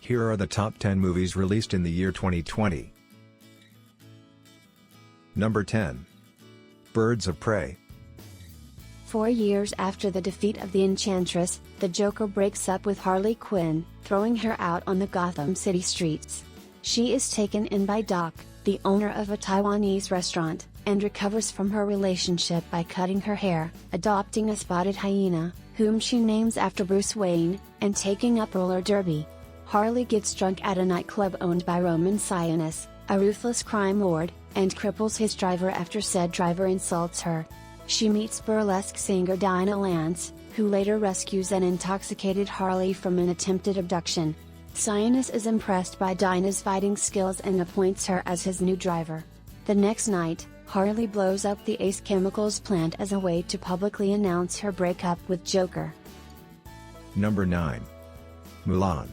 Here are the top 10 movies released in the year 2020. Number 10. Birds of Prey. 4 years after the defeat of the Enchantress, the Joker breaks up with Harley Quinn, throwing her out on the Gotham City streets. She is taken in by Doc, the owner of a Taiwanese restaurant, and recovers from her relationship by cutting her hair, adopting a spotted hyena, whom she names after Bruce Wayne, and taking up roller derby. Harley gets drunk at a nightclub owned by Roman Sionis, a ruthless crime lord, and cripples his driver after said driver insults her. She meets burlesque singer Dinah Lance, who later rescues an intoxicated Harley from an attempted abduction. Sionis is impressed by Dinah's fighting skills and appoints her as his new driver. The next night, Harley blows up the Ace Chemicals plant as a way to publicly announce her breakup with Joker. Number 9. Mulan.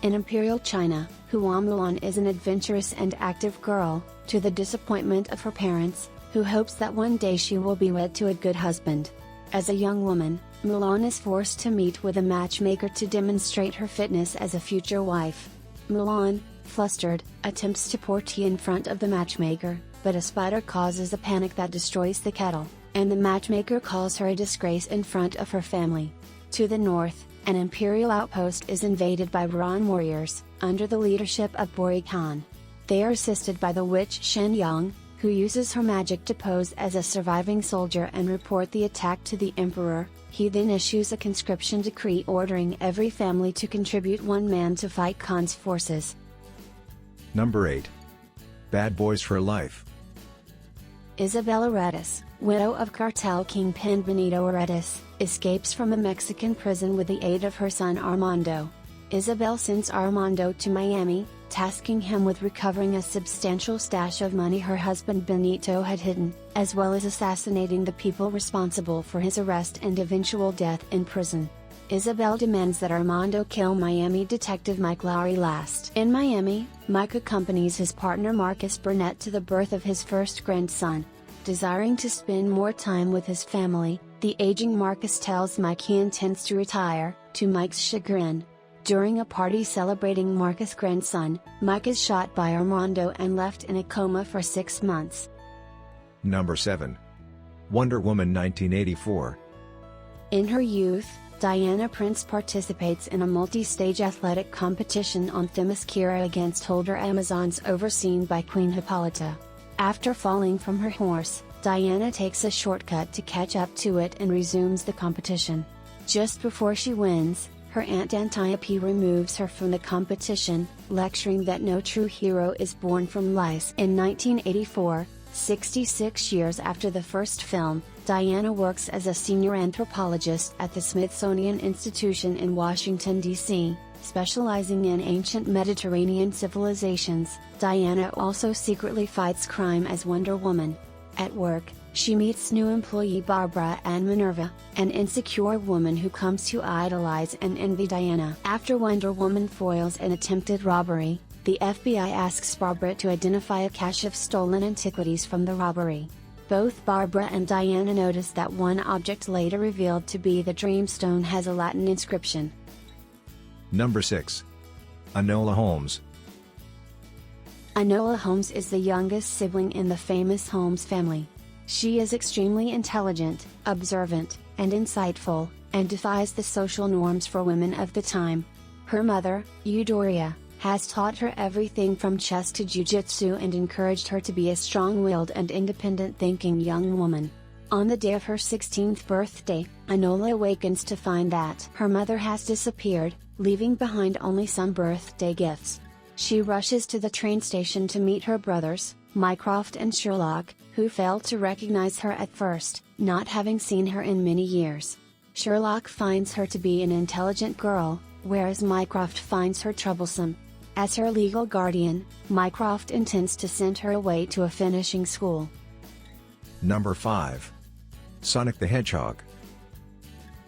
In Imperial China, Hua Mulan is an adventurous and active girl, to the disappointment of her parents, who hopes that one day she will be wed to a good husband. As a young woman, Mulan is forced to meet with a matchmaker to demonstrate her fitness as a future wife. Mulan, flustered, attempts to pour tea in front of the matchmaker, but a spider causes a panic that destroys the kettle, and the matchmaker calls her a disgrace in front of her family. To the north, an imperial outpost is invaded by Ron warriors, under the leadership of Bori Khan. They are assisted by the witch Shen Yang, who uses her magic to pose as a surviving soldier and report the attack to the emperor. He then issues a conscription decree ordering every family to contribute one man to fight Khan's forces. Number 8. Bad Boys for Life. Isabella Redis, widow of cartel kingpin Benito Redis, escapes from a Mexican prison with the aid of her son Armando. Isabel sends Armando to Miami, tasking him with recovering a substantial stash of money her husband Benito had hidden, as well as assassinating the people responsible for his arrest and eventual death in prison. Isabel demands that Armando kill Miami detective Mike Lowry last. In Miami, Mike accompanies his partner Marcus Burnett to the birth of his first grandson. Desiring to spend more time with his family, the aging Marcus tells Mike he intends to retire, to Mike's chagrin. During a party celebrating Marcus' grandson, Mike is shot by Armando and left in a coma for 6 months. Number 7. Wonder Woman 1984. In her youth, Diana Prince participates in a multi-stage athletic competition on Themyscira against Holder Amazons overseen by Queen Hippolyta. After falling from her horse, Diana takes a shortcut to catch up to it and resumes the competition. Just before she wins, her aunt Antiope removes her from the competition, lecturing that no true hero is born from lice. In 1984, 66 years after the first film, Diana works as a senior anthropologist at the Smithsonian Institution in Washington, D.C., specializing in ancient Mediterranean civilizations. Diana also secretly fights crime as Wonder Woman. At work, she meets new employee Barbara Ann Minerva, an insecure woman who comes to idolize and envy Diana. After Wonder Woman foils an attempted robbery, the FBI asks Barbara to identify a cache of stolen antiquities from the robbery. Both Barbara and Diana notice that one object later revealed to be the Dreamstone has a Latin inscription. Number 6. Enola Holmes. Enola Holmes is the youngest sibling in the famous Holmes family. She is extremely intelligent, observant, and insightful, and defies the social norms for women of the time. Her mother, Eudoria, has taught her everything from chess to jiu-jitsu and encouraged her to be a strong-willed and independent-thinking young woman. On the day of her 16th birthday, Enola awakens to find that her mother has disappeared, leaving behind only some birthday gifts. She rushes to the train station to meet her brothers, Mycroft and Sherlock, who fail to recognize her at first, not having seen her in many years. Sherlock finds her to be an intelligent girl, whereas Mycroft finds her troublesome. As her legal guardian, Mycroft intends to send her away to a finishing school. Number 5. Sonic the Hedgehog.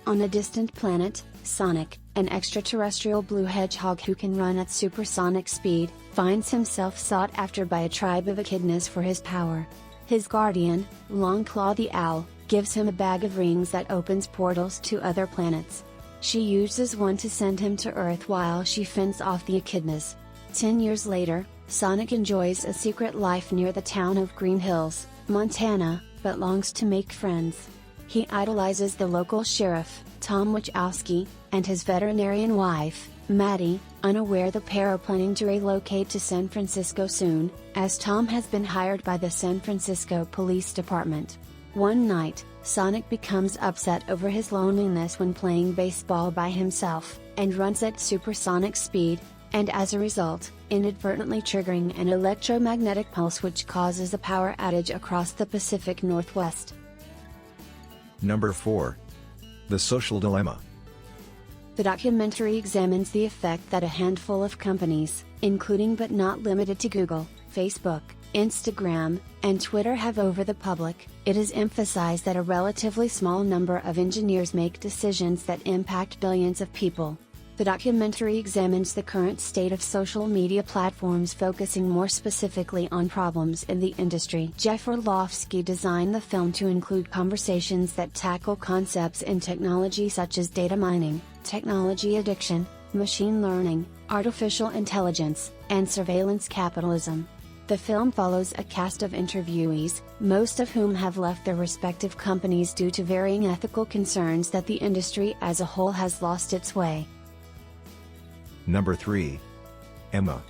On a distant planet, Sonic, an extraterrestrial blue hedgehog who can run at supersonic speed, finds himself sought after by a tribe of echidnas for his power. His guardian, Longclaw the Owl, gives him a bag of rings that opens portals to other planets. She uses one to send him to Earth while she fends off the echidnas. 10 years later, Sonic enjoys a secret life near the town of Green Hills, Montana, but longs to make friends. He idolizes the local sheriff, Tom Wachowski, and his veterinarian wife, Maddie, unaware the pair are planning to relocate to San Francisco soon, as Tom has been hired by the San Francisco Police Department. One night, Sonic becomes upset over his loneliness when playing baseball by himself, and runs at supersonic speed, and as a result, inadvertently triggering an electromagnetic pulse which causes a power outage across the Pacific Northwest. Number 4. The Social Dilemma. The documentary examines the effect that a handful of companies, including but not limited to Google, Facebook, Instagram, and Twitter have over the public. It is emphasized that a relatively small number of engineers make decisions that impact billions of people. The documentary examines the current state of social media platforms, focusing more specifically on problems in the industry. Jeff Orlovsky designed the film to include conversations that tackle concepts in technology such as data mining, technology addiction, machine learning, artificial intelligence, and surveillance capitalism. The film follows a cast of interviewees, most of whom have left their respective companies due to varying ethical concerns that the industry as a whole has lost its way. Number 3. Emma.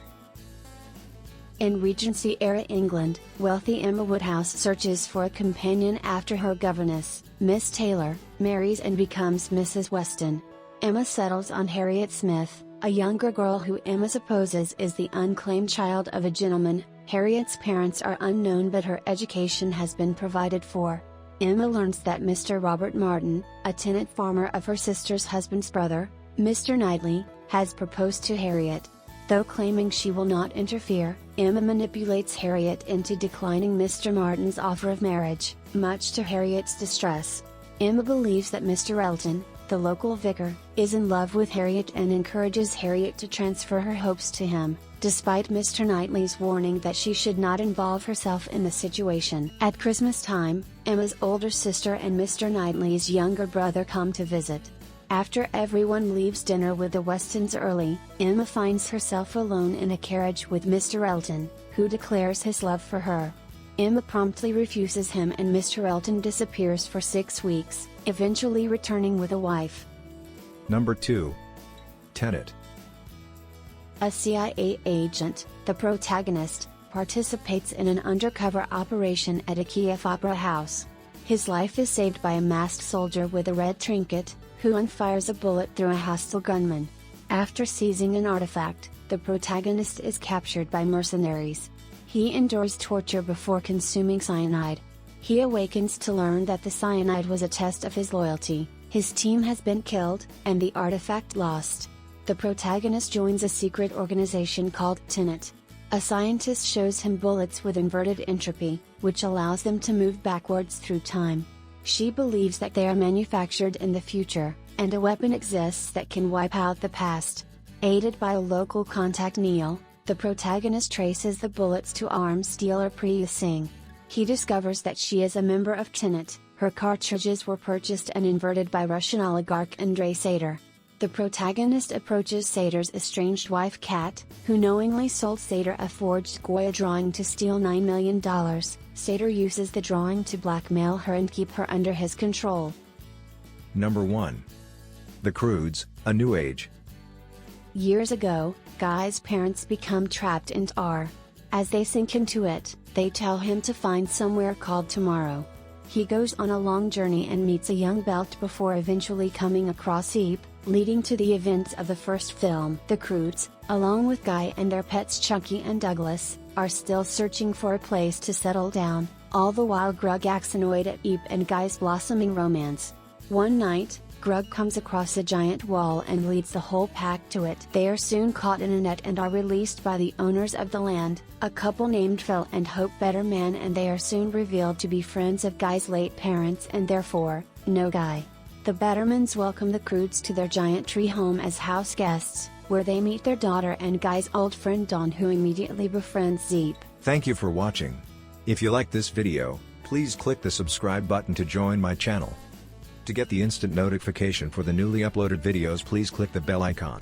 In Regency-era England, wealthy Emma Woodhouse searches for a companion after her governess, Miss Taylor, marries and becomes Mrs. Weston. Emma settles on Harriet Smith, a younger girl who Emma supposes is the unclaimed child of a gentleman. Harriet's parents are unknown, but her education has been provided for. Emma learns that Mr. Robert Martin, a tenant farmer of her sister's husband's brother, Mr. Knightley, has proposed to Harriet. Though claiming she will not interfere, Emma manipulates Harriet into declining Mr. Martin's offer of marriage, much to Harriet's distress. Emma believes that Mr. Elton, the local vicar, is in love with Harriet and encourages Harriet to transfer her hopes to him, despite Mr. Knightley's warning that she should not involve herself in the situation. At Christmas time, Emma's older sister and Mr. Knightley's younger brother come to visit. After everyone leaves dinner with the Westons early, Emma finds herself alone in a carriage with Mr. Elton, who declares his love for her. Emma promptly refuses him and Mr. Elton disappears for 6 weeks, eventually returning with a wife. Number 2. Tenet. A CIA agent, the protagonist, participates in an undercover operation at a Kiev opera house. His life is saved by a masked soldier with a red trinket, who unfires a bullet through a hostile gunman. After seizing an artifact, the protagonist is captured by mercenaries. He endures torture before consuming cyanide. He awakens to learn that the cyanide was a test of his loyalty. His team has been killed, and the artifact lost. The protagonist joins a secret organization called Tenet. A scientist shows him bullets with inverted entropy, which allows them to move backwards through time. She believes that they are manufactured in the future, and a weapon exists that can wipe out the past. Aided by a local contact Neil, the protagonist traces the bullets to arms dealer Priya Singh. He discovers that she is a member of Tenet. Her cartridges were purchased and inverted by Russian oligarch Andrei Sater. The protagonist approaches Sater's estranged wife Kat, who knowingly sold Sater a forged Goya drawing to steal $9 million. Sater uses the drawing to blackmail her and keep her under his control. Number 1. The Croods, A New Age. Years ago, Guy's parents become trapped in Tar. As they sink into it, they tell him to find somewhere called Tomorrow. He goes on a long journey and meets a young Belt before eventually coming across Eep, leading to the events of the first film. The Croods, along with Guy and their pets Chucky and Douglas, are still searching for a place to settle down, all the while Grug acts annoyed at Eep and Guy's blossoming romance. One night, Grug comes across a giant wall and leads the whole pack to it. They are soon caught in a net and are released by the owners of the land, a couple named Phil and Hope Betterman, and they are soon revealed to be friends of Guy's late parents and therefore, know Guy. The Bettermans welcome the Croods to their giant tree home as house guests, where they meet their daughter and Guy's old friend Dawn, who immediately befriends Zeep. Thank you for watching. If you like this video, please click the subscribe button to join my channel. To get the instant notification for the newly uploaded videos, please click the bell icon.